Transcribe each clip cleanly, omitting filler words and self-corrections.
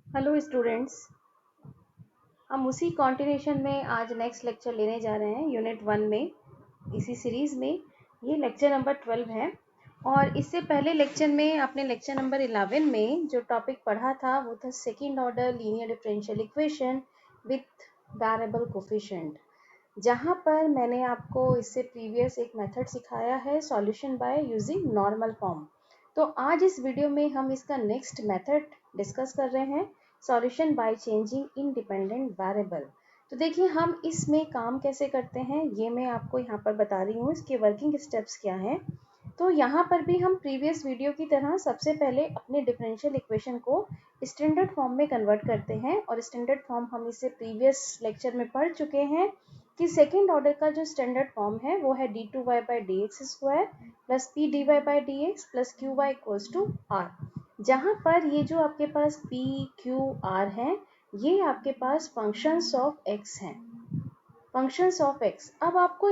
Hello students, हम उसी continuation में आज नेक्स्ट लेक्चर लेने जा रहे हैं यूनिट 1 में। इसी सीरीज़ में ये लेक्चर नंबर 12 है। और इससे पहले लेक्चर में आपने लेक्चर नंबर 11 में जो टॉपिक पढ़ा था वो था second order linear differential equation with variable coefficient, जहाँ पर मैंने आपको इससे प्रीवियस एक मेथड सिखाया है solution by using normal form. तो आज इस वीडियो में हम इसका नेक्स्ट मेथड डिस्कस कर रहे हैं, solution bye changing independent variable. तो देखिए हम इसमें काम कैसे करते हैं ये मैं आपको यहाँ पर बता रही हूँ, इसके वर्किंग स्टेप्स क्या हैं। तो यहाँ पर भी हम प्रीवियस वीडियो की तरह सबसे पहले अपने डिफरेंशियल इक्वेशन को स्टैंडर्ड फॉर्म में कन्वर्ट करते हैं। और स्टैंडर्ड फॉर्म हम इसे प्रीवियस लेक्चर में पढ़ चुके हैं कि सेकेंड ऑर्डर का जो स्टैंडर्ड फॉर्म है वो है d2y by d x square plus p d y by d x plus q y equals to r, जहाँ पर ये जो आपके पास p q r हैं ये आपके पास फंक्शंस ऑफ x हैं, फंक्शंस ऑफ x। अब आपको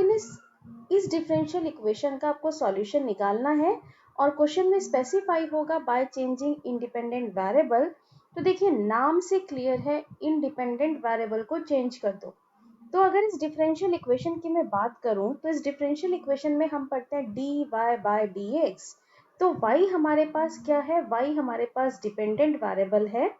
इस डिफरेंशियल इक्वेशन का आपको सॉल्यूशन निकालना है और क्वेश्चन में स्पेसिफाई होगा बाय चेंजिंग इंडिपेंडेंट वेरिएबल। तो देखिए नाम से क्लियर है, इंडिपेंडेंट वेरिएबल को चेंज कर दो। तो अगर इस डिफरेंशियल इक्वेशन की मैं बात करूं तो इस डिफरेंशियल इक्वेशन में हम पढ़ते हैं dy बाय dx। तो y हमारे पास क्या है, y हमारे पास डिपेंडेंट वेरिएबल है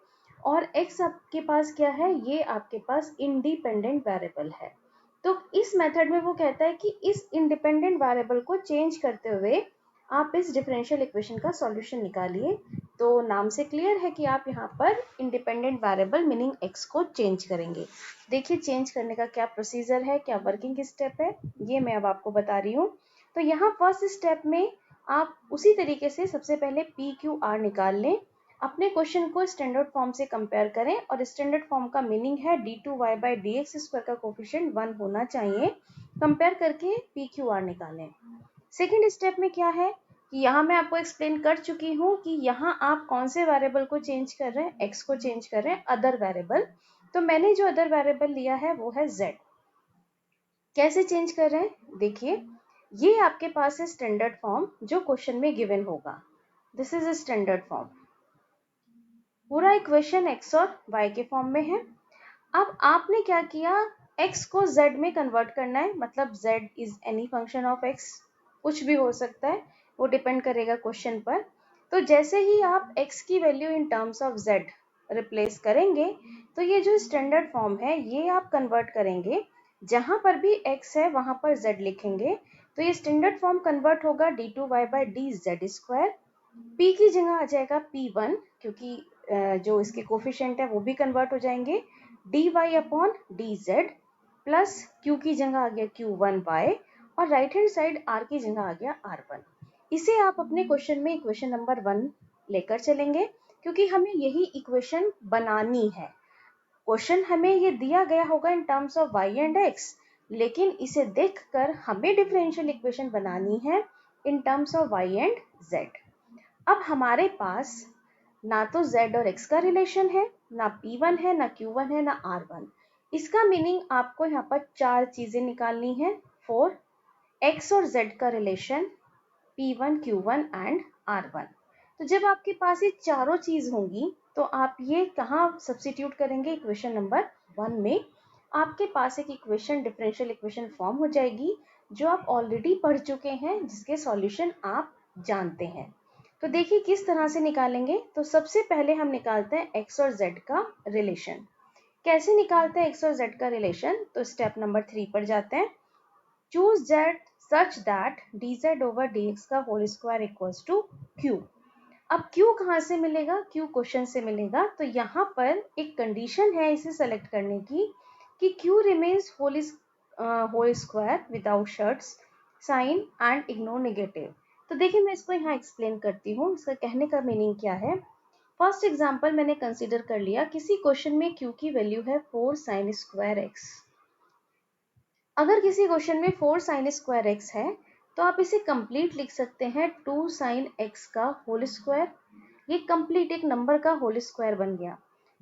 और x आपके पास क्या है, ये आपके पास इंडिपेंडेंट वेरिएबल है। तो इस मेथड में वो कहता है कि इस इंडिपेंडेंट वेरिएबल को चेंज करते हुए आप इस डिफरेंशियल इक्वेशन का सॉल्यूशन निकालिए। तो नाम से क्लियर है कि आप यहाँ पर इंडिपेंडेंट वेरिएबल मीनिंग x को चेंज करेंगे। देखिए चेंज करने का क्या प्रोसीजर है, क्या वर्किंग स्टेप है, ये मैं अब आपको बता रही हूँ। तो यहाँ फर्स्ट स्टेप में आप उसी तरीके से सबसे पहले पी क्यू आर निकाल लें, अपने क्वेश्चन को स्टैंडर्ड फॉर्म से कंपेयर करें। और स्टैंडर्ड फॉर्म का मीनिंग है d2y by d x square का कोफिशिएंट 1 होना चाहिए। कंपेयर करके पी क्यू आर निकालें। सेकेंड स्टेप में क्या है कि यहाँ मैं आपको एक्सप्लेन कर चुकी हूँ कि यहाँ आप कौन से वेरिएबल को चेंज कर रहे हैं, x को चेंज कर रहे हैं, अदर वेरिएबल। तो मैंने जो अदर वेरिएबल लिया है वो है z। कैसे चेंज कर रहे हैं देखिए, ये आपके पास है स्टैंडर्ड फॉर्म जो क्वेश्चन में गिवन होगा। This is a standard form, पूरा इक्वेशन x और y के फॉर्म में है। अब आपने क्या किया, x को z में कन्वर्ट करना है, मतलब z is any function of x, कुछ भी हो सकता है, वो डिपेंड करेगा क्वेश्चन पर। तो जैसे ही आप x की value in terms of z replace करेंगे तो ये जो स्टैंडर्ड फॉर्म है ये आप कन्वर्ट करेंगे, जहां पर भी x है वहां पर z लिखेंगे। तो ये स्टैंडर्ड फॉर्म कन्वर्ट होगा d2y by d z square, p की जगह आ जाएगा p1 क्योंकि जो इसके कोफिशिएंट है वो भी कन्वर्ट हो जाएंगे, dy upon dz plus q की जगह आ गया q1y और राइट हैंड साइड r की जगह आ गया r1। इसे आप अपने क्वेश्चन में इक्वेशन नंबर 1 लेकर चलेंगे क्योंकि हमें यही इक्वेशन बनानी है। क्वेश्चन हमें ये दिया गया होगा इन terms of y and x, लेकिन इसे देखकर हमें डिफरेंशियल इक्वेशन बनानी है इन terms of y and z। अब हमारे पास ना तो z और x का रिलेशन है, ना p1 है, ना q1 है, ना r1। इसका मीनिंग आपको यहाँ पर चार चीजें निकालनी है फॉर x और z का relation p1, q1 and r1। तो जब आपके पास ये चारों चीज होंगी तो आप ये कहाँ सब्स्टिट्यूट करेंगे, इक्वेशन नंबर 1 में। आपके पास एक इक्वेशन डिफरेंशियल इक्वेशन फॉर्म हो जाएगी जो आप ऑलरेडी पढ़ चुके हैं, जिसके सॉल्यूशन आप जानते हैं। तो देखिए किस तरह से निकालेंगे। तो सबसे पहले हम निकालते हैं x और z का रिलेशन। कैसे निकालते हैं x और z का रिलेशन, तो स्टेप नंबर 3 पर जाते हैं। Choose z such that dz over dx का whole square equals to q। अब q कहाँ से मिलेगा, q क्वेश्चन से मिलेगा। तो यहाँ पर एक कंडीशन है इसे सेलेक्ट करने की कि q remains whole square without surds sign and ignore negative. तो देखिए मैं इसको यहाँ एक्सप्लेन करती हूँ, इसका कहने का मीनिंग क्या है। फर्स्ट एग्जांपल मैंने कंसीडर कर लिया, किसी क्वेश्चन में q की वैल्यू है 4 साइन स्क्वायर x। अगर किसी क्वेश्चन में 4 साइन स्क्वायर x है तो आप इसे कंप्लीट लिख सकते हैं 2 साइन x का होल स्क्वायर। ये कंप्लीट एक नंबर का होल स्क्वायर बन गया।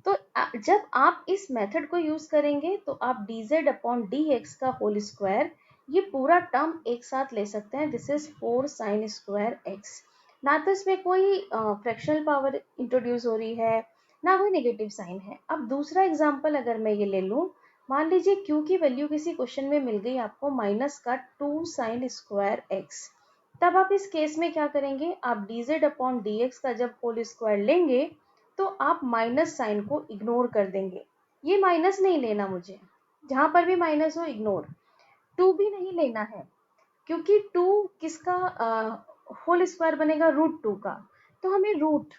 तो जब आप इस मेथड को यूज करेंगे तो आप dz अपॉन dx का होल स्क्वायर ये पूरा टर्म एक साथ ले सकते हैं। This is 4 sign square x। ना तो इसमें कोई फ्रैक्शनल पावर इंट्रोड्यूस हो रही है, ना कोई नेगेटिव साइन है। अब दूसरा एग्जाम्पल अगर मैं ये ले लूँ, मान लीजिए q की वैल्यू किसी क्वेश्चन में मिल गई आपको माइनस का 2 साइन स्क्वायर x। तब आप इस केस में क्या करेंगे, आप dz अपॉन dx का जब होल स्क्वायर लेंगे तो आप माइनस साइन को इग्नोर कर देंगे। ये माइनस नहीं लेना मुझे, जहां पर भी माइनस हो इग्नोर। 2 भी नहीं लेना है क्योंकि 2 किसका होल स्क्वायर बनेगा, √2 का। तो हमें रूट,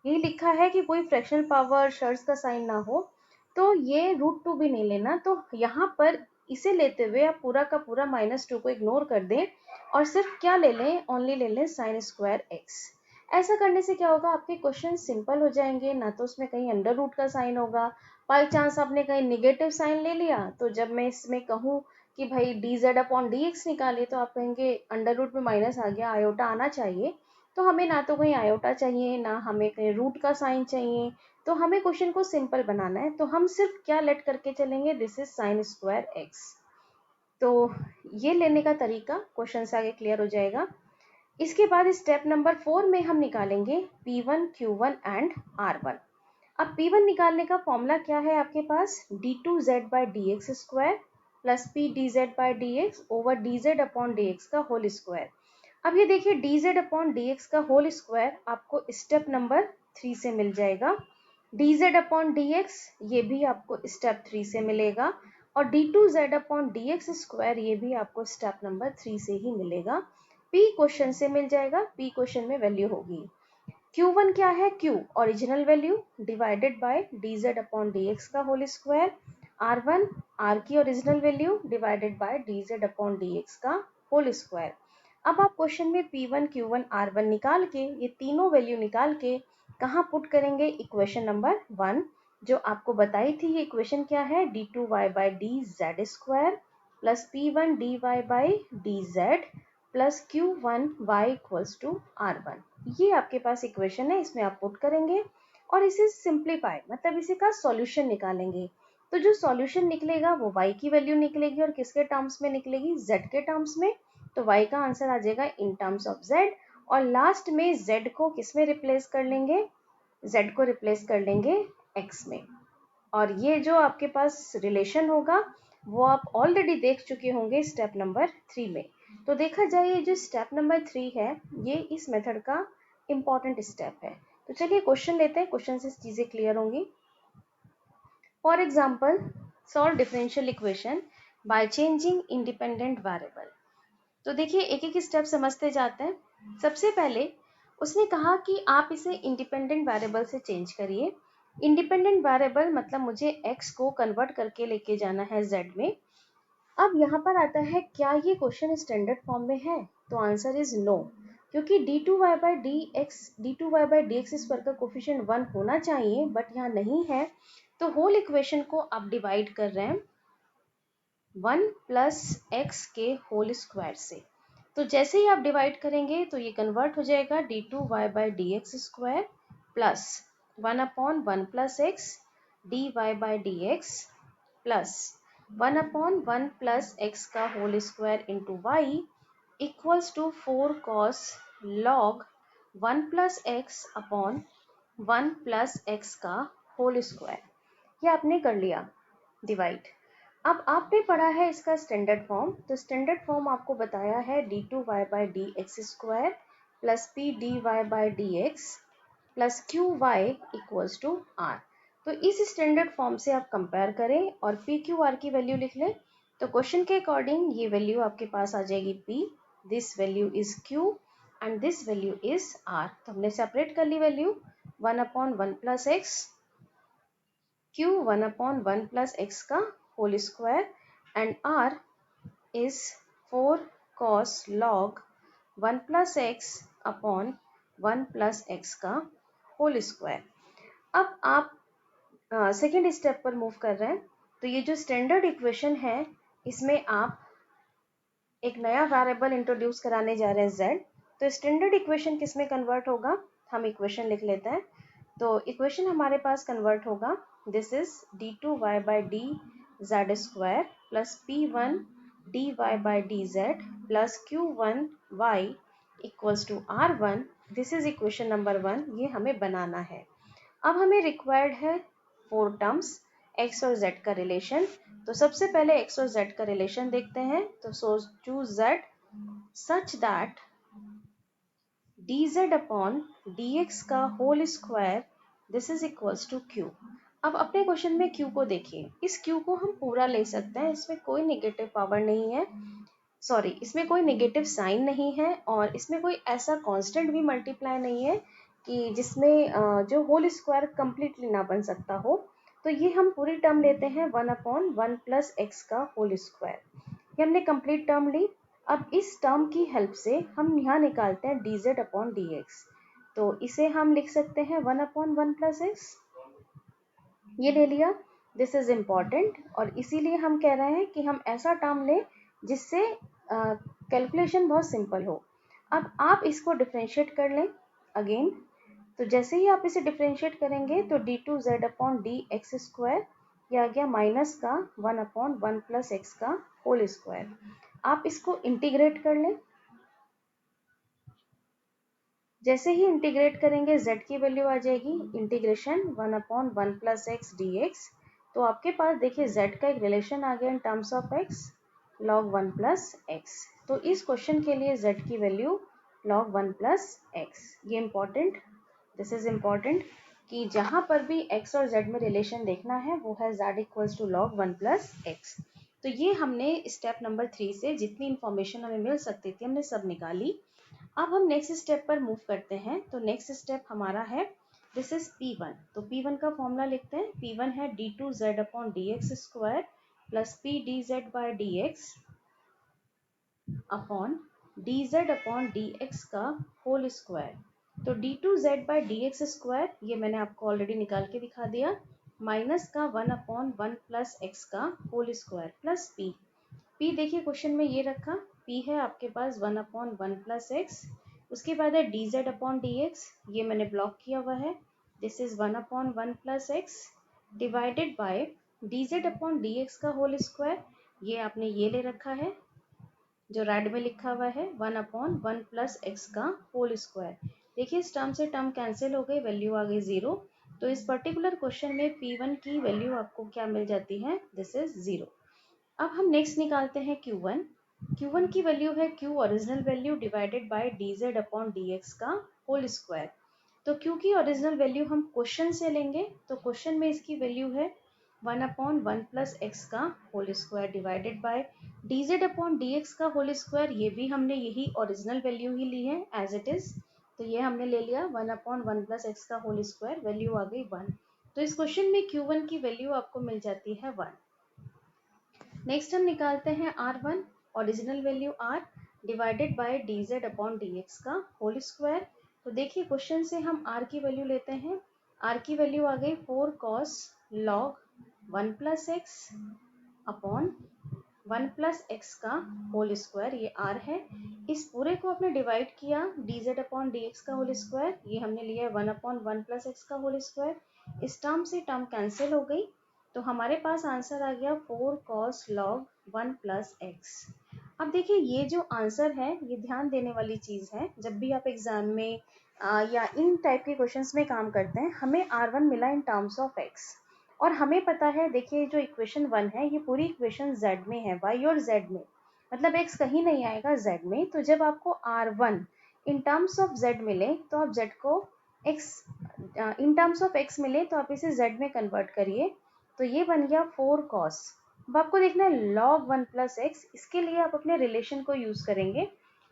यही लिखा है कि कोई फ्रैक्शनल पावर शर्ट्स का साइन ना हो, तो ये √2 भी नहीं लेना। तो यहाँ पर इसे लेते हुए आप पूरा का पूरा -2 को इग्नोर कर दें और सिर्फ क्या ले लें, ओनली ले लें साइन स्क्वायर x। ऐसा करने से क्या होगा, आपके क्वेश्चन सिंपल हो जाएंगे, ना तो उसमें कहीं अंडर रूट का साइन होगा। बाई चांस आपने कहीं निगेटिव साइन ले लिया तो जब मैं इसमें कहूँ कि भाई dz अपॉन dx निकालिए तो आप कहेंगे अंडर रूट में माइनस आ गया, आयोटा आना चाहिए। तो हमें ना तो कहीं आयोटा चाहिए, ना हमें कहीं रूट का साइन चाहिए। तो हमें क्वेश्चन को सिंपल बनाना है, तो हम सिर्फ क्या लेट करके चलेंगे, this is sine square x। तो ये लेने का तरीका क्वेश्चन से आगे क्लियर हो जाएगा। इसके बाद स्टेप नंबर 4 में हम निकालेंगे P1, Q1 एंड R1। अब P1 निकालने का फॉर्मूला क्या है आपके पास, d2z by d x square plus p d z by d x over D z upon d x का होल स्क्वायर। अब ये देखिए dz अपॉन dx का होल स्क्वायर आपको स्टेप नंबर 3 से मिल जाएगा। dz अपॉन dx ये भी आपको स्टेप 3 से मिलेगा और d2z अपॉन dx स्क्वायर ये भी आपको स्टेप नंबर 3 से ही मिलेगा। p क्वेश्चन से मिल जाएगा, p क्वेश्चन में वैल्यू होगी। Q1 क्या है, Q original value divided bye dz upon dx का होल स्क्वायर। R1 R की original value divided bye dz upon dx का होल स्क्वायर। अब आप क्वेश्चन में P1, Q1, R1 निकाल के, ये तीनों वैल्यू निकाल के कहाँ पुट करेंगे, इक्वेशन नंबर 1 जो आपको बताई थी। ये इक्वेशन क्या है, d2y by d z square plus P1 dy by d z plus Q1y equals to R1। ये आपके पास इक्वेशन है, इसमें आप पुट करेंगे और इसे सिंप्लीफाई मतलब इसी का सॉल्यूशन निकालेंगे। तो जो सॉल्यूशन निकलेगा वो y की वैल्यू निकलेगी और किसके टर्म्स में निकलेगी, z के टर्म्स में। तो y का आंसर आ जाएगा इन टर्म्स ऑफ z और लास्ट में z को किस में रिप्लेस कर लेंगे, z को रिप्लेस कर लेंगे x में। और ये जो आपके पास रिलेशन होगा वो आप ऑलरेडी देख चुके होंगे स्टेप नंबर 3 में। तो देखा जाए ये जो स्टेप नंबर 3 है ये इस मेथड का इम्पॉर्टेंट स्टेप है। तो चलिए क्वेश्चन लेते हैं, क्वेश्चन से चीजें क्लियर होंगी। For example solve differential equation by changing independent variable. तो देखिए एक एक स्टेप समझते जाते हैं। सबसे पहले उसने कहा कि आप इसे इंडिपेंडेंट वेरिएबल से चेंज करिए। इंडिपेंडेंट वेरिएबल मतलब मुझे x को कन्वर्ट करके लेके जाना है z में। अब यहाँ पर आता है क्या ये क्वेश्चन स्टैंडर्ड फॉर्म में है, तो आंसर इज नो, क्योंकि d2y by d x square का कोफिशिएंट 1 होना चाहिए बट यहाँ नहीं है। तो होल इक्वेशन को आप डिवाइड कर रहे हैं 1 प्लस एक्स के होल स्क्वायर से। तो जैसे ही आप डिवाइड करेंगे तो ये कन्वर्ट हो जाएगा d2y by d x square plus 1 upon 1 plus x dy by d x plus 1 upon 1 plus x का whole square into y equals to 4 cos log 1 plus x upon 1 plus x का whole square. ये आपने कर लिया divide. अब आपने पढ़ा है इसका स्टैंडर्ड फॉर्म, तो स्टैंडर्ड फॉर्म आपको बताया है d2y by d x square plus p d y by d x plus q y equals to r. तो इस स्टैंडर्ड फॉर्म से आप कंपेयर करें और पी क्यू आर की वैल्यू लिख लें। तो क्वेश्चन के अकॉर्डिंग ये वैल्यू आपके पास आ जाएगी p, this value is q and this value is r। तो हमने सेपरेट कर ली value 1 upon 1 plus x q 1 upon 1 plus x का whole square and r is 4 cos log 1 plus x upon 1 plus x का whole square. अब आप second step पर move कर रहे हैं। तो ये जो स्टैंडर्ड इक्वेशन है इसमें आप एक नया वेरिएबल इंट्रोड्यूस कराने जा रहे हैं z। तो स्टैंडर्ड इक्वेशन किस में कन्वर्ट होगा, हम इक्वेशन लिख लेते हैं। तो इक्वेशन हमारे पास कन्वर्ट होगा, this is d2y by d z square plus p1 dy by d z plus q1y equals to r1। This is equation number 1, ये हमें बनाना है। अब हमें रिक्वायर्ड है 4 टर्म्स x और z का रिलेशन। तो सबसे पहले x और z का रिलेशन देखते हैं। तो choose z such that dz upon dx का whole square this is equals to q। अब अपने क्वेश्चन में q को देखिए। इस q को हम पूरा ले सकते हैं, इसमें कोई नेगेटिव पावर नहीं है, सॉरी इसमें कोई नेगेटिव साइन नहीं है और इसमें कोई ऐसा कांस्टेंट भी मल्टीप्लाई नहीं है कि जिसमें जो होल स्क्वायर कंप्लीटली ना बन सकता हो। तो ये हम पूरी टर्म लेते हैं 1 अपॉन 1 प्लस एक्स का होल स्क्वायर। ये हमने कंप्लीट टर्म ली। अब इस टर्म की हेल्प से हम यहाँ निकालते हैं D z upon d x. तो इसे हम लिख सकते हैं 1 अपॉन 1 प्लस एक्स, ये ले लिया। दिस इज इम्पॉर्टेंट और इसीलिए हम कह रहे हैं कि हम ऐसा टर्म लें जिससे कैलकुलेशन बहुत सिंपल हो। अब आप इसको डिफ्रेंशिएट कर लें अगेन। तो जैसे ही आप इसे डिफ्रेंशिएट करेंगे तो d two z upon d x square, यह आ गया माइनस का 1 अपॉन 1 प्लस एक्स का होल स्क्वायर। आप इसको इंटीग्रेट कर लें। जैसे ही इंटीग्रेट करेंगे z की वैल्यू आ जाएगी integration 1 upon 1 plus x d x. तो आपके पास देखिए z का एक रिलेशन आ गया इन terms of x log 1 plus x. तो इस क्वेश्चन के लिए z की वैल्यू log 1 प्लस एक्स। ये इम्पॉर्टेंट, दिस इज इम्पॉर्टेंट कि जहां पर भी x और z में रिलेशन देखना है वो है z equals to log 1 plus x. तो ये हमने स्टेप नंबर 3 से जितनी इंफॉर्मेशन हमें मिल सकती थी हमने सब निकाली। अब हम नेक्स्ट स्टेप पर मूव करते हैं। तो नेक्स्ट स्टेप हमारा है दिस इज P1। तो P1 का फॉर्मूला लिखते हैं। P1 है d two z upon d x square plus p d z by d x upon d z upon d x का होल स्क्वायर। तो d two z by d x square ये मैंने आपको already निकाल के दिखा दिया, माइनस का 1 अपॉन 1 प्लस एक्स का whole square plus p. P देखिए क्वेश्चन में ये रखा, P है आपके पास 1 अपॉन 1 प्लस एक्स। उसके बाद है D z upon d x, ये मैंने ब्लॉक किया हुआ है। This is 1 upon 1 plus x divided by d z upon d x का होल स्क्वायर, ये आपने ये ले रखा है जो रेड में लिखा हुआ है 1 अपॉन 1 प्लस एक्स का होल स्क्वायर। देखिए इस टर्म से टर्म कैंसिल हो गई, वैल्यू आ गई 0। तो इस पर्टिकुलर क्वेश्चन में P1 की वैल्यू आपको क्या मिल जाती है, दिस इज 0। अब हम नेक्स्ट निकालते हैं Q1। Q1 की वैल्यू है Q original value divided by d z upon d x का होल स्क्वायर। तो Q की ओरिजिनल वैल्यू हम क्वेश्चन से लेंगे। तो क्वेश्चन में इसकी वैल्यू है 1 अपॉन 1 प्लस एक्स का whole square divided by d z upon d x का होल स्क्वायर, ये भी हमने यही ओरिजिनल वैल्यू ही ली है एज इट इज। तो ये हमने ले लिया 1 अपॉन 1 प्लस एक्स का होल स्क्वायर, वैल्यू आ गई 1। तो इस क्वेश्चन में Q1 की वैल्यू आपको मिल जाती है 1। नेक्स्ट हम निकालते हैं R1, original value R divided by d z upon d x का होल स्क्वायर। तो देखिए क्वेश्चन से हम R की वैल्यू लेते हैं। R की वैल्यू आ गई 4 cos log 1 plus x upon 1 plus x का होल स्क्वायर, ये R है। इस पूरे को आपने डिवाइड किया D z upon d x का होल स्क्वायर, ये हमने लिया है 1 अपॉन 1 प्लस एक्स का होल स्क्वायर। इस टर्म से टर्म कैंसिल हो गई, तो हमारे पास आंसर आ गया 4 cos log 1 प्लस एक्स। अब देखिए ये जो आंसर है ये ध्यान देने वाली चीज़ है। जब भी आप एग्जाम में या इन टाइप के क्वेश्चंस में काम करते हैं, हमें R1 मिला इन टर्म्स ऑफ x और हमें पता है देखिए जो इक्वेशन 1 है ये पूरी इक्वेशन z में है, y और z में, मतलब x कहीं नहीं आएगा z में। तो जब आपको R1 in terms of z मिले तो आप z को x in terms of x मिले तो आप इसे z में कन्वर्ट करिए। तो ये बन गया 4 cos। अब आपको देखना है log 1 प्लस एक्स, इसके लिए आप अपने रिलेशन को यूज करेंगे।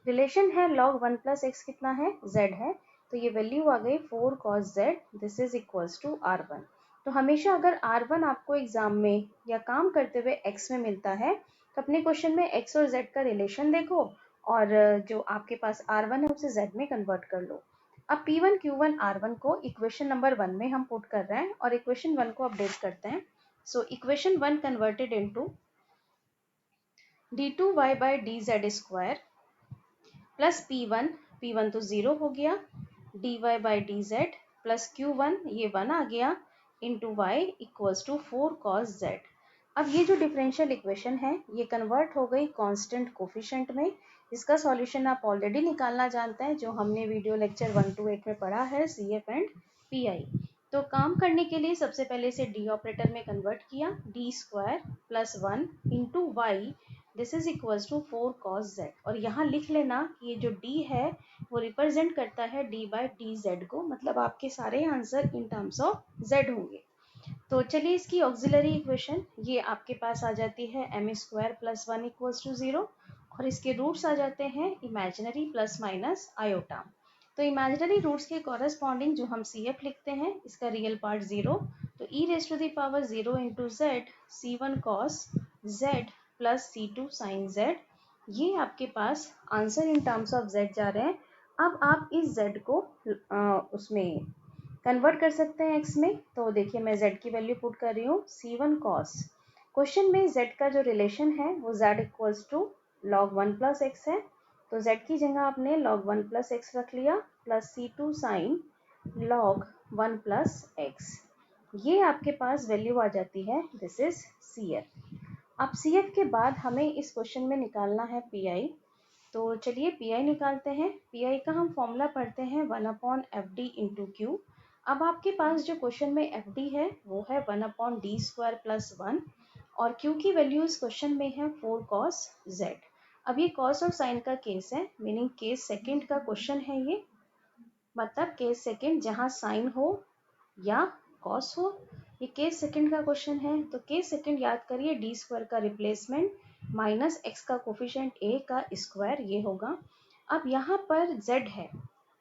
रिलेशन है log 1 प्लस एक्स कितना है, z है। तो ये वैल्यू आ गई 4 cos z, this is equals to R1। तो हमेशा अगर R1 आपको एग्जाम में या काम करते हुए x में मिलता है तो अपने क्वेश्चन में x और z का रिलेशन देखो और जो आपके पास R1 है उसे z में कन्वर्ट कर लो। अब P1 Q1 R1 को इक्वेशन नंबर 1 में हम पुट कर रहे हैं और इक्वेशन 1 को अपडेट करते हैं। So equation 1 converted into d2y by dz square plus P1 तो 0 हो गया, dy by dz plus Q1 ये 1 आ गया into y equals to 4 cos z। अब ये जो डिफरेंशियल इक्वेशन है ये कन्वर्ट हो गई कांस्टेंट कोफिशिएंट में। इसका सॉल्यूशन आप ऑलरेडी निकालना जानते हैं जो हमने वीडियो लेक्चर 1 to 8 में पढ़ा है CF एंड PI। तो काम करने के लिए सबसे पहले इसे डी ऑपरेटर में कन्वर्ट किया, d square plus 1 into y, this is equals to 4 cos z। और यहाँ लिख लेना कि ये जो d है वो रिप्रेजेंट करता है d बाई डी जेड को, मतलब आपके सारे answer in terms of z होंगे। तो चलिए इसकी ऑक्सिलरी इक्वेशन ये आपके पास आ जाती है m square plus 1 equals to 0, और इसके रूट्स आ जाते हैं इमेजिनरी प्लस माइनस आयोटा। तो इमेजिनरी रूट्स के कॉरेस्पॉन्डिंग जो हम सी एफ लिखते हैं, इसका रियल पार्ट 0, तो e raise to the power 0 into z c one cos z plus c two sine z, ये आपके पास answer in terms of z जा रहे हैं। अब आप इस जेड को उसमें कन्वर्ट कर सकते हैं एक्स में। तो देखिए मैं z की वैल्यू पुट कर रही हूँ, सी वन कॉस, क्वेश्चन में z का जो रिलेशन है वो z equals to log 1 plus x है, तो z की जगह आपने log 1 प्लस एक्स रख लिया, plus c two sine log 1 plus x, ये आपके पास वैल्यू आ जाती है, दिस इज सी एफ। अब सी एफ के बाद हमें इस क्वेश्चन में निकालना है पी आई। तो चलिए पी आई निकालते हैं। पी आई का हम फॉर्मूला पढ़ते हैं 1 upon F D into Q. अब आपके पास जो क्वेश्चन में एफ डी है वो है 1 अपॉन डी स्क्वायर प्लस 1, और क्यू की वैल्यू इस क्वेश्चन में है 4 कॉस जेड। अब ये कॉस और साइन का केस है, मीनिंग केस सेकंड का क्वेश्चन है ये, मतलब केस सेकंड जहाँ साइन हो या कॉस हो, ये केस सेकंड का क्वेश्चन है। तो केस सेकंड याद करिए, डी स्क्वायर का रिप्लेसमेंट माइनस एक्स का कोफिशिएंट ए का स्क्वायर, ये होगा। अब यहाँ पर z है,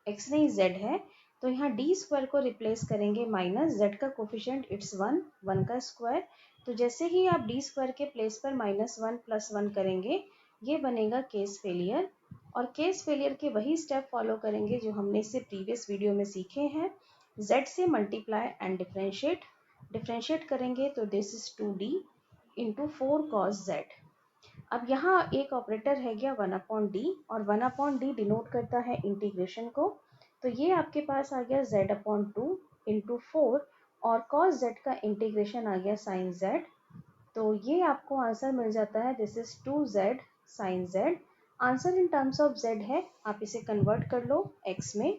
x नहीं z है, तो यहाँ डी स्क्वायर को रिप्लेस करेंगे माइनस z का कोफिशिएंट इट्स 1, 1 का स्क्वायर। तो जैसे ही आप डी स्क्वायर के प्लेस पर माइनस 1 प्लस 1 करेंगे, ये बनेगा केस फेलियर, और केस फेलियर के वही स्टेप फॉलो करेंगे जो हमने इससे प्रीवियस वीडियो में सीखे हैं। z से मल्टीप्लाई एंड डिफ्रेंशिएट करेंगे, तो this is 2d into 4 cos Z. अब यहाँ एक ऑपरेटर है गया 1 अपॉन डी, और 1 अपॉन डी डिनोट करता है इंटीग्रेशन को, तो ये आपके पास आ गया z अपॉन 2 इंटू 4, और कॉस जेड का इंटीग्रेशन आ गया साइन जेड। तो ये आपको आंसर मिल जाता है, this is 2z sine z. Answer in terms of z है, आप इसे कन्वर्ट कर लो x में,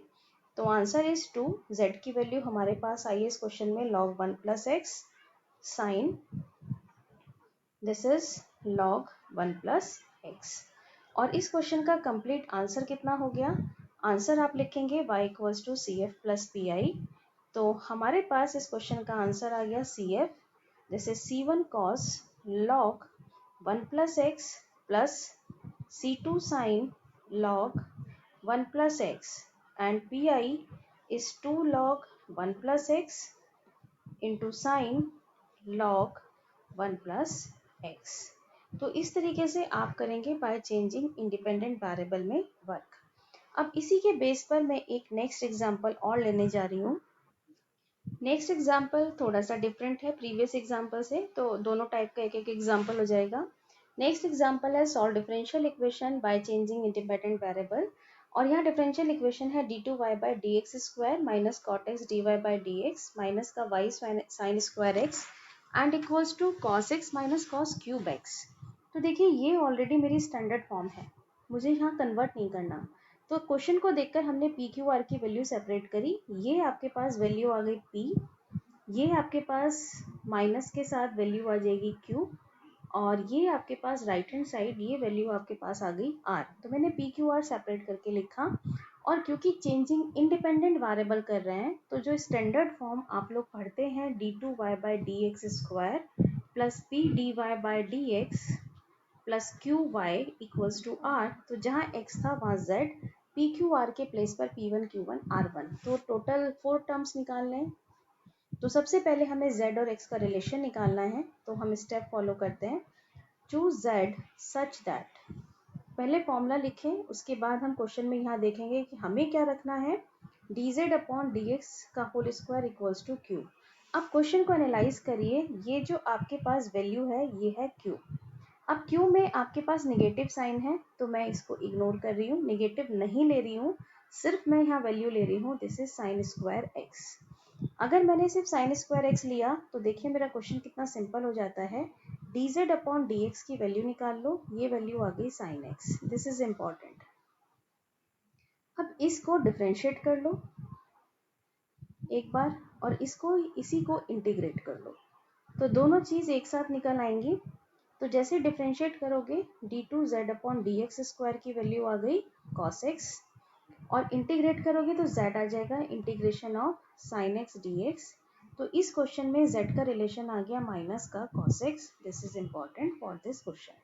तो आंसर इज 2, z की वैल्यू हमारे पास आई है इस क्वेश्चन में log 1 plus x sine, this is log 1 plus x. और इस क्वेश्चन का कंप्लीट आंसर कितना हो गया, आंसर आप लिखेंगे y equals to C F plus P I. तो हमारे पास इस क्वेश्चन का आंसर आ गया C F, this is c one cos log 1 plus x plus c two sine log 1 plus x, and pi is 2 log 1 plus x into sin log 1 plus x। तो इस तरीके से आप करेंगे बाय चेंजिंग इंडिपेंडेंट वेरिएबल में work. अब इसी के बेस पर मैं एक नेक्स्ट एग्जांपल और लेने जा रही हूँ। नेक्स्ट एग्जाम्पल थोड़ा सा डिफरेंट है प्रीवियस एग्जाम्पल से, तो दोनों टाइप का एक एक एग्जाम्पल हो जाएगा। नेक्स्ट एग्जाम्पल है solve differential equation by changing independent variable, और यहाँ डिफरेंशियल इक्वेशन है d two y by d x square minus cot x d y by d x minus का y sine square x and equals to cos x minus cos cube x. तो देखिए ये already मेरी standard form है, मुझे यहाँ convert नहीं करना। तो क्वेश्चन को देखकर हमने पी क्यू आर की वैल्यू सेपरेट करी, ये आपके पास वैल्यू आ गई पी, ये आपके पास माइनस के साथ वैल्यू आ जाएगी क्यू, और ये आपके पास राइट हैंड साइड ये वैल्यू आपके पास आ गई आर। तो मैंने पी क्यू आर सेपरेट करके लिखा, और क्योंकि चेंजिंग इंडिपेंडेंट वेरिएबल कर रहे हैं, तो जो स्टैंडर्ड फॉर्म आप लोग पढ़ते हैं d two y by d x square plus p d y by d x plus q y equals to r, तो जहाँ x था वहाँ z, पी क्यू आर के प्लेस पर P1 Q1 R1, तो टोटल 4 टर्म्स निकाल लें। तो सबसे पहले हमें z और x का रिलेशन निकालना है, तो हम स्टेप फॉलो करते हैं। चूज z सच दैट, पहले फॉर्मूला लिखें, उसके बाद हम क्वेश्चन में यहाँ देखेंगे कि हमें क्या रखना है, dz अपॉन dx का whole square equals to q। अब क्वेश्चन को एनालाइज करिए, ये जो आपके पास वैल्यू है ये है q। अब क्यू में आपके पास नेगेटिव साइन है, तो मैं इसको इग्नोर कर रही हूँ, नेगेटिव नहीं ले रही हूँ, सिर्फ मैं यहाँ वैल्यू ले रही हूँ, this is sine square x. अगर मैंने सिर्फ साइन स्क्वायर एक्स लिया तो देखिए मेरा क्वेश्चन कितना सिंपल हो जाता है, D z upon d x की वैल्यू निकाल लो, ये वैल्यू आ गई sine x, this is important. अब इसको डिफ्रेंशिएट कर लो एक बार, और इसको इसी को इंटीग्रेट कर लो, तो दोनों चीज़ एक साथ निकल आएंगी। तो जैसे डिफ्रेंशिएट करोगे d2z/dx² की वैल्यू आ गई cos x, और इंटीग्रेट करोगे तो z आ जाएगा integration of sin x dx। तो इस क्वेश्चन में z का रिलेशन आ गया माइनस का cos x। This is important for this question.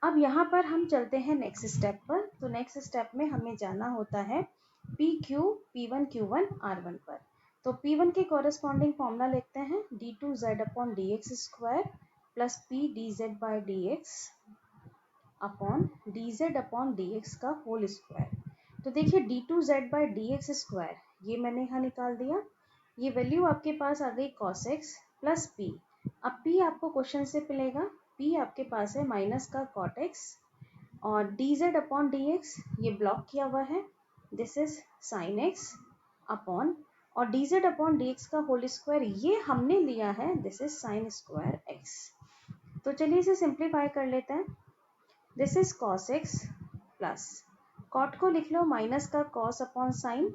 अब यहाँ पर हम चलते हैं नेक्स्ट स्टेप पर। तो नेक्स्ट स्टेप में हमें जाना होता है PQ P1 Q1 R1 पर। तो P1 के कॉरेस्पॉन्डिंग फॉर्मूला लिखते हैं d2z/dx² plus p dz/dx upon dz/dx का होल स्क्वायर। तो देखिए d2z/dx² ये मैंने यहाँ निकाल दिया, ये वैल्यू आपके पास आ गई cos x प्लस p। अब p आपको क्वेश्चन से मिलेगा, p आपके पास है माइनस का cot x, और dz/dx ये ब्लॉक किया हुआ है, this is sin x upon, और dz/dx का होल स्क्वायर ये हमने लिया है, this is sin square x। तो चलिए इसे सिंप्लीफाई कर लेते हैं। This is cos x plus cot को लिख लो माइनस का cos अपॉन साइन,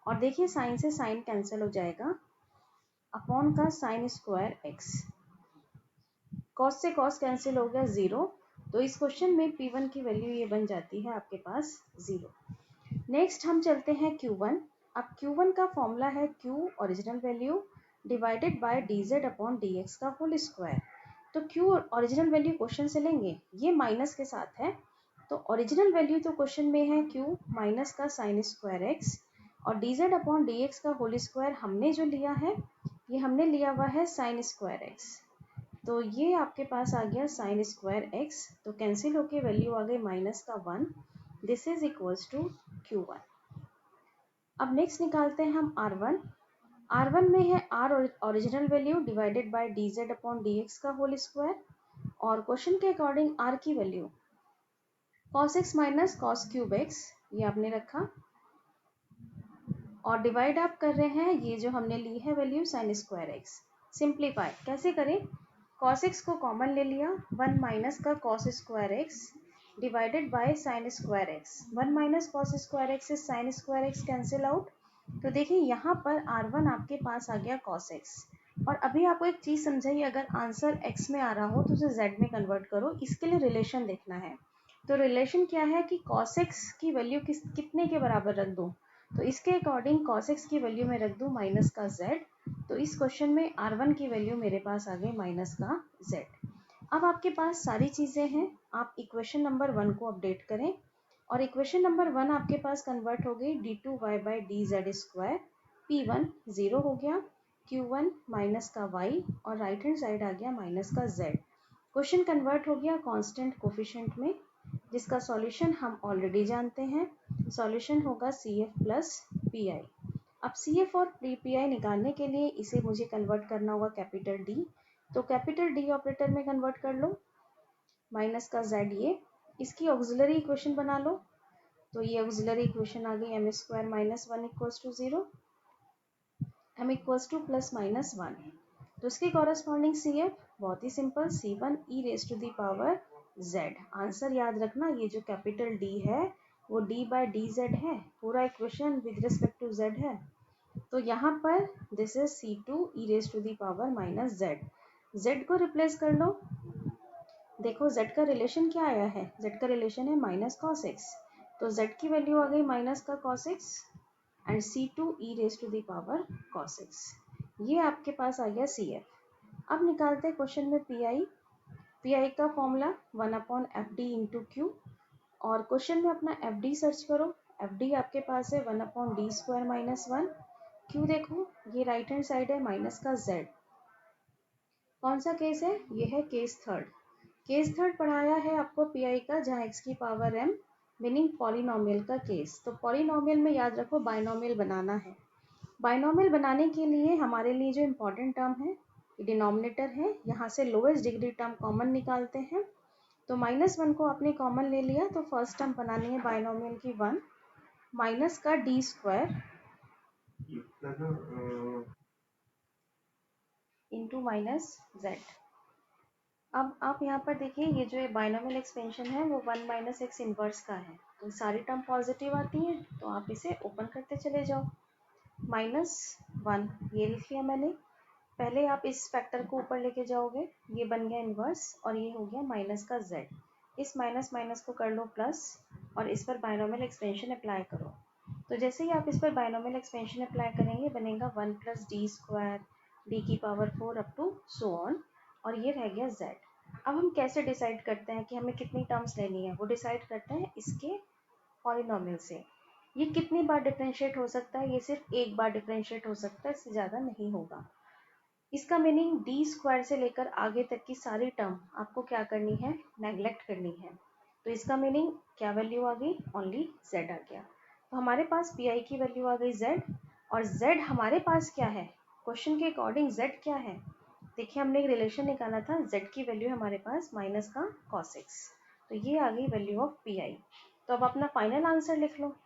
और देखिए साइन से साइन कैंसिल हो जाएगा, अपॉन का साइन स्क्वायर x। cos से cos कैंसिल हो गया 0। तो इस क्वेश्चन में P1 की वैल्यू ये बन जाती है आपके पास 0। नेक्स्ट हम चलते हैं Q1। अब Q1 का फॉर्मूला है Q original value divided bye dz/dx का होल स्क्वायर। तो Q ओरिजिनल वैल्यू क्वेश्चन से लेंगे, ये माइनस के साथ है, तो ओरिजिनल वैल्यू तो क्वेश्चन में है Q माइनस का साइन स्क्वायर x, और dz/dx का होल स्क्वायर हमने जो लिया है ये हमने लिया हुआ है साइन स्क्वायर x। तो ये आपके पास आ गया साइन स्क्वायर x, तो कैंसिल होके वैल्यू आ गई माइनस का 1। This is equals to Q1। अब नेक्स्ट निकालते हैं हम R1। R1 में है R original value divided bye dz/dx का होल स्क्वायर, और क्वेश्चन के अकॉर्डिंग R की value cos x minus cos cube x ये आपने रखा, और डिवाइड आप कर रहे हैं ये जो हमने ली है value sign square x। Simplify कैसे करें, cos x को कॉमन ले लिया, 1 माइनस का cos square x divided by sine square x। 1 minus cos square x से sign square x cancel out. तो देखिए यहाँ पर R1 आपके पास आ गया cos x। और अभी आपको एक चीज़ समझाइए, अगर आंसर x में आ रहा हो तो उसे z में कन्वर्ट करो, इसके लिए रिलेशन देखना है। तो रिलेशन क्या है कि cos x की वैल्यू कितने के बराबर रख दूँ, तो इसके अकॉर्डिंग cos x की वैल्यू मैं रख दूँ माइनस का z। तो इस क्वेश्चन में R1 की वैल्यू मेरे पास आ गई माइनस का z। अब आपके पास सारी चीज़ें हैं, आप इक्वेशन नंबर 1 को अपडेट करें, और इक्वेशन नंबर 1 आपके पास कन्वर्ट हो गई d2y/dz²। P1 0 हो गया, Q1 माइनस का y, और राइट हैंड साइड आ गया माइनस का z। क्वेश्चन कन्वर्ट हो गया कांस्टेंट कोफिशिएंट में, जिसका सॉल्यूशन हम ऑलरेडी जानते हैं। सॉल्यूशन होगा CF प्लस PI। अब CF और PI निकालने के लिए इसे मुझे कन्वर्ट करना होगा कैपिटल D, तो कैपिटल D ऑपरेटर में कन्वर्ट कर लो, माइनस का z ये, इसकी ऑक्सिलरी इक्वेशन बना लो, तो ये ऑक्सिलरी इक्वेशन आ गई m² minus 1 equals to 0, m equals to plus minus 1। तो इसके कॉरेस्पॉन्डिंग CF बहुत ही simple, C1 e raise to the power z। Answer याद रखना, ये जो कैपिटल D है वो d/dz है, पूरा equation with respect to z है। तो यहाँ पर this is C2 e raise to the power minus z। z को रिप्लेस कर लो, देखो z का रिलेशन क्या आया है, z का रिलेशन है माइनस cos x, तो z की वैल्यू आ गई माइनस का cos x and C2 e raise to the power cos x। ये आपके पास आ गया CF। अब निकालते हैं क्वेश्चन में PI का फॉर्मूला 1/FD इंटू Q, और क्वेश्चन में अपना FD सर्च करो। FD आपके पास है 1/d² माइनस 1। Q देखो ये राइट हैंड साइड है माइनस का z। कौन सा केस है, ये है केस थर्ड। केस थर्ड पढ़ाया है आपको PI का, जहाँ x की पावर m मीनिंग पॉलिनोमियल का केस। तो पॉलिनोमियल में याद रखो बाइनोमियल बनाना है। बाइनोमियल बनाने के लिए हमारे लिए जो इम्पोर्टेंट टर्म है डिनोमिनेटर है, यहाँ से लोएस्ट डिग्री टर्म कॉमन निकालते हैं। तो -1 को आपने कॉमन ले लिया, तो फर्स्ट टर्म बनानी है बाइनोमियल की 1 माइनस का d² इंटू माइनस z। अब आप यहाँ पर देखिए ये जो बाइनोमियल एक्सपेंशन है वो 1 माइनस एक्स इनवर्स का है, तो सारी टर्म पॉजिटिव आती हैं, तो आप इसे ओपन करते चले जाओ। -1 ये लिख लिया मैंने। पहले आप इस फैक्टर को ऊपर लेके जाओगे, ये बन गया इन्वर्स और ये हो गया माइनस का z। इस माइनस माइनस को कर लो प्लस और इस पर बायनोमियल एक्सपेंशन अप्लाई करो। तो जैसे ही आप इस पर बायनोमियल एक्सपेंशन अप्लाई करेंगे बनेगा 1 + d² d⁴ up to so on और ये रह गया z। अब हम कैसे डिसाइड करते हैं कि हमें कितनी टर्म्स लेनी है? वो डिसाइड करते हैं इसके पॉलिनॉमियल से। ये कितनी बार डिफरेंशिएट हो सकता है? ये सिर्फ एक बार डिफरेंशिएट हो सकता है, इससे ज़्यादा नहीं होगा। इसका मीनिंग d² से लेकर आगे तक की सारी टर्म आपको क्या करनी है? नेगलेक्ट करनी है। तो इसका मीनिंग क्या वैल्यू आ गई? ओनली z आ गया। तो हमारे पास pi की वैल्यू आ गई z और z हमारे पास क्या है? क्वेश्चन के अकॉर्डिंग z क्या है? देखिए हमने एक रिलेशन निकाला था, z की वैल्यू हमारे पास माइनस का cos x। तो ये आ गई वैल्यू ऑफ pi। तो अब अपना फाइनल आंसर लिख लो।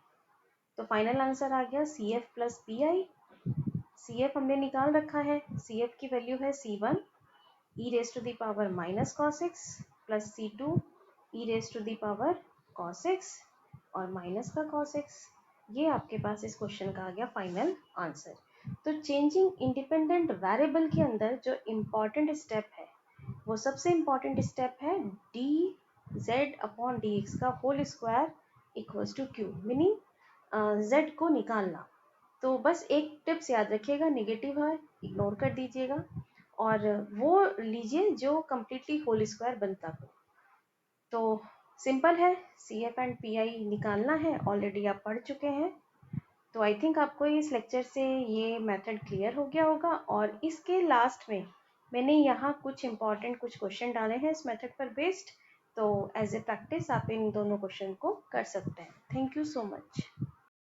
तो फाइनल आंसर आ गया CF + PI। CF हमने निकाल रखा है, CF की वैल्यू है C1 e⁻ -cos x plus C2 e⁻ cos x और माइनस का cos x। ये आपके पास इस क्वेश्चन का आ गया फाइनल आंसर। तो चेंजिंग इंडिपेंडेंट वेरिएबल के अंदर जो इम्पॉर्टेंट स्टेप है वो सबसे इम्पॉर्टेंट स्टेप है dz/dx का whole square equals to q, meaning z को निकालना। तो बस एक टिप्स याद रखिएगा, नेगेटिव है इग्नोर कर दीजिएगा और वो लीजिए जो कम्प्लीटली होल स्क्वायर बनता हो। तो सिंपल है, CF एंड PI निकालना है, ऑलरेडी आप पढ़ चुके हैं। तो आई थिंक आपको इस लेक्चर से ये मेथड क्लियर हो गया होगा और इसके लास्ट में मैंने यहाँ कुछ क्वेश्चन डाले हैं इस मेथड पर बेस्ड। तो एज ए प्रैक्टिस आप इन दोनों क्वेश्चन को कर सकते हैं। Thank you so much.